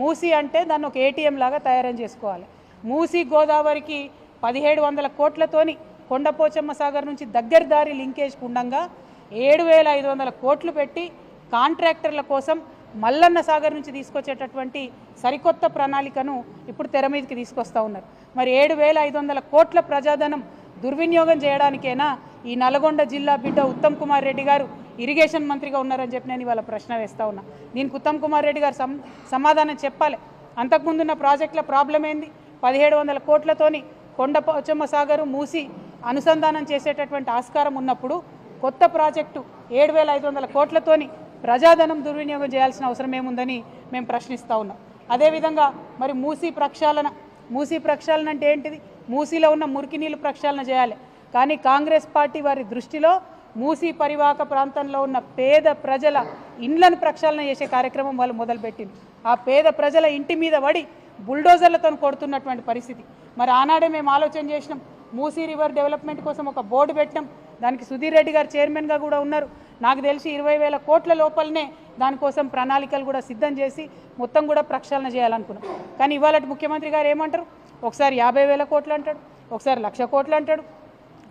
మూసి అంటే దాన్ని ఒక ఏటీఎం లాగా తయారు చేసుకోవాలి. మూసి గోదావరికి 1700 కోట్లతోని కొండపోచమ్మ సాగర్ నుంచి దగ్గర దారి లింకేజ్ ఉండంగా 7500 కోట్లు పెట్టి కాంట్రాక్టర్ల కోసం మల్లన్న సాగర్ నుంచి తీసుకొచ్చేటటువంటి సరికొత్త ప్రణాళికను ఇప్పుడు తెర మీదకి తీసుకొస్తా ఉన్నారు. మరి 7500 కోట్ల ప్రజాధనం దుర్వినియోగం చేయడానికైనా ఈ నల్గొండ జిల్లా బిడ్డ ఉత్తమ్ కుమార్ రెడ్డి గారు ఇరిగేషన్ మంత్రిగా ఉన్నారని చెప్పి నేను ఇవాళ ప్రశ్న వేస్తా ఉన్నా. దీనికి ఉత్తమ్ కుమార్ రెడ్డి గారు సమాధానం చెప్పాలి. అంతకుముందున్న ప్రాజెక్టుల ప్రాబ్లం ఏంది? 1700 కోట్లతోని కొండపోచమ్మ సాగరు మూసి అనుసంధానం చేసేటటువంటి ఆస్కారం ఉన్నప్పుడు కొత్త ప్రాజెక్టు 7500 కోట్లతోని ప్రజాధనం దుర్వినియోగం చేయాల్సిన అవసరం ఏముందని మేము ప్రశ్నిస్తూ ఉన్నాం. అదేవిధంగా మరి మూసి ప్రక్షాళన అంటే ఏంటిది? మూసిలో ఉన్న మురికి నీళ్ళు ప్రక్షాళన చేయాలి. కానీ కాంగ్రెస్ పార్టీ వారి దృష్టిలో మూసి పరివాహక ప్రాంతంలో ఉన్న పేద ప్రజల ఇండ్లను ప్రక్షాళన చేసే కార్యక్రమం వాళ్ళు మొదలుపెట్టింది. ఆ పేద ప్రజల ఇంటి మీద పడి బుల్డోజర్లతో కొడుతున్నటువంటి పరిస్థితి. మరి ఆనాడే మేము ఆలోచన చేసినాం, మూసీ రివర్ డెవలప్మెంట్ కోసం ఒక బోర్డు పెట్టినాం. దానికి సుధీర్ రెడ్డి గారు చైర్మన్గా కూడా ఉన్నారు. నాకు తెలిసి 20,000 కోట్ల లోపలనే దానికోసం ప్రణాళికలు కూడా సిద్ధం చేసి మొత్తం కూడా ప్రక్షాళన చేయాలనుకున్నాం. కానీ ఇవాళ ముఖ్యమంత్రి గారు ఏమంటారు? ఒకసారి 50,000 కోట్లు అంటాడు, ఒకసారి 1,00,000 కోట్లు అంటాడు,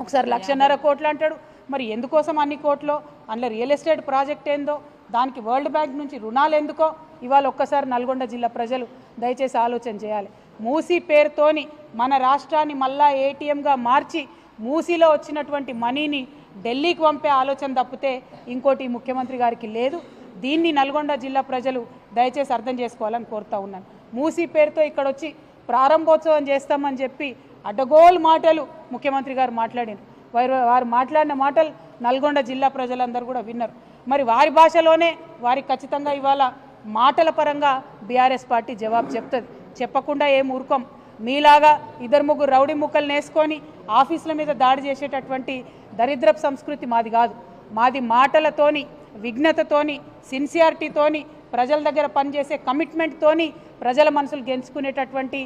ఒకసారి 1,50,000 కోట్లు అంటాడు. మరి ఎందుకోసం అన్ని కోట్లు? అందులో రియల్ ఎస్టేట్ ప్రాజెక్ట్ ఏందో, దానికి వరల్డ్ బ్యాంక్ నుంచి రుణాలు ఎందుకో ఇవాళ ఒక్కసారి నల్గొండ జిల్లా ప్రజలు దయచేసి ఆలోచన చేయాలి. మూసీ పేరుతోని మన రాష్ట్రాన్ని మళ్ళా ఏటీఎంగా మార్చి మూసీలో వచ్చినటువంటి మనీని ఢిల్లీకి పంపే ఆలోచన తప్పితే ఇంకోటి ముఖ్యమంత్రి గారికి లేదు. దీన్ని నల్గొండ జిల్లా ప్రజలు దయచేసి అర్థం చేసుకోవాలని కోరుతా ఉన్నాను. మూసీ పేరుతో ఇక్కడ వచ్చి ప్రారంభోత్సవం చేస్తామని చెప్పి అడ్డగోలు మాటలు ముఖ్యమంత్రి గారు మాట్లాడారు. వారు మాట్లాడిన మాటలు నల్గొండ జిల్లా ప్రజలందరూ కూడా విన్నారు. మరి వారి భాషలోనే వారికి ఖచ్చితంగా ఇవాళ మాటల పరంగా బీఆర్ఎస్ పార్టీ జవాబు చెప్తుంది. చెప్పకుండా ఏం ఊరుకోం. మీలాగా 2-3 రౌడీ ముక్కలు నేసుకొని ఆఫీసుల మీద దాడి చేసేటటువంటి దరిద్రపు సంస్కృతి మాది కాదు. మాది మాటలతోని, విఘ్నతతోని, సిన్సియారిటీతోని, ప్రజల దగ్గర పనిచేసే కమిట్మెంట్తోని ప్రజల మనసులు గెలుచుకునేటటువంటి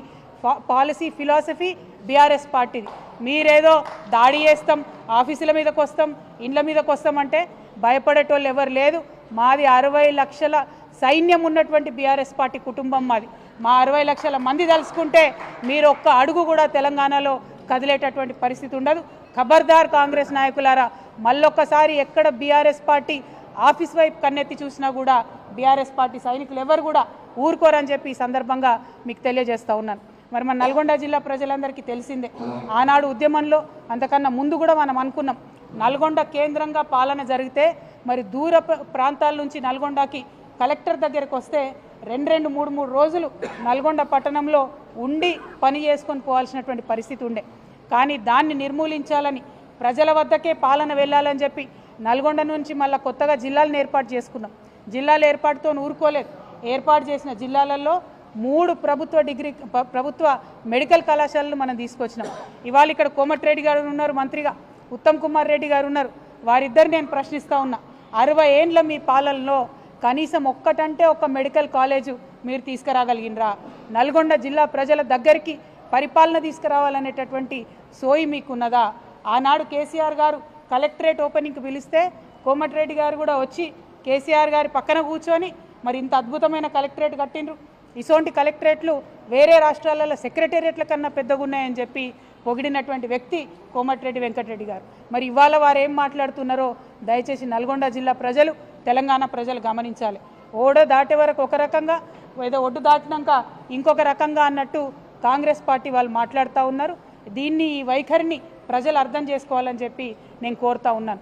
పాలసీ ఫిలాసఫీ బీఆర్ఎస్ పార్టీది. మీరేదో దాడి చేస్తాం, ఆఫీసుల మీదకి వస్తాం, ఇండ్ల మీదకి వస్తామంటే భయపడేటోళ్ళు ఎవరు లేదు. మాది 60 లక్షల సైన్యం ఉన్నటువంటి బీఆర్ఎస్ పార్టీ కుటుంబం మాది. మా 60 లక్షల మంది తలుసుకుంటే మీరు ఒక్క అడుగు కూడా తెలంగాణలో కదిలేటటువంటి పరిస్థితి ఉండదు. ఖబర్దార్ కాంగ్రెస్ నాయకులారా, మళ్ళొక్కసారి ఎక్కడ బీఆర్ఎస్ పార్టీ ఆఫీస్ వైపు కన్నెత్తి చూసినా కూడా బీఆర్ఎస్ పార్టీ సైనికులు ఎవరు కూడా ఊరుకోరని చెప్పి ఈ సందర్భంగా మీకు తెలియజేస్తూ ఉన్నాను. మరి మన నల్గొండ జిల్లా ప్రజలందరికీ తెలిసిందే, ఆనాడు ఉద్యమంలో అంతకన్నా ముందు కూడా మనం అనుకున్నాం, నల్గొండ కేంద్రంగా పాలన జరిగితే మరి దూర ప్రాంతాల నుంచి నల్గొండకి కలెక్టర్ దగ్గరకు వస్తే 2-3 రోజులు నల్గొండ పట్టణంలో ఉండి పని చేసుకొని పోవాల్సినటువంటి పరిస్థితి ఉండే. కానీ దాన్ని నిర్మూలించాలని, ప్రజల వద్దకే పాలన వెళ్ళాలని చెప్పి నల్గొండ నుంచి మళ్ళీ కొత్తగా జిల్లాలను ఏర్పాటు చేసుకున్నాం. జిల్లాల ఏర్పాటుతో ఊరుకోలేదు. ఏర్పాటు చేసిన జిల్లాలలో 3 ప్రభుత్వ మెడికల్ కళాశాలలు మనం తీసుకొచ్చినాం. ఇవాళ ఇక్కడ కోమటిరెడ్డి గారు ఉన్నారు మంత్రిగా, ఉత్తమ్ కుమార్ రెడ్డి గారు ఉన్నారు. వారిద్దరు నేను ప్రశ్నిస్తూ ఉన్నా, 60 ఏండ్ల మీ పాలనలో కనీసం ఒక్కటంటే ఒక మెడికల్ కాలేజు మీరు తీసుకురాగలిగినరా? నల్గొండ జిల్లా ప్రజల దగ్గరికి పరిపాలన తీసుకురావాలనేటటువంటి సోయి మీకున్నదా? ఆనాడు కేసీఆర్ గారు కలెక్టరేట్ ఓపెనింగ్కి పిలిస్తే కోమటిరెడ్డి గారు కూడా వచ్చి కేసీఆర్ గారి పక్కన కూర్చొని మరి ఇంత అద్భుతమైన కలెక్టరేట్ కట్టిండ్రు, ఇటువంటి కలెక్టరేట్లు వేరే రాష్ట్రాలలో సెక్రటేరియట్ల కన్నా పెద్దగా ఉన్నాయని చెప్పి పొగిడినటువంటి వ్యక్తి కోమటిరెడ్డి వెంకటరెడ్డి గారు. మరి ఇవాళ వారు ఏం మాట్లాడుతున్నారో దయచేసి నల్గొండ జిల్లా ప్రజలు, తెలంగాణ ప్రజలు గమనించాలి. ఓడ దాటే వరకు ఒక రకంగా, ఏదో ఒడ్డు దాటినాక ఇంకొక రకంగా అన్నట్టు కాంగ్రెస్ పార్టీ వాళ్ళు మాట్లాడుతూ ఉన్నారు. దీన్ని, ఈ వైఖరిని ప్రజలు అర్థం చేసుకోవాలని చెప్పి నేను కోరుతా ఉన్నాను.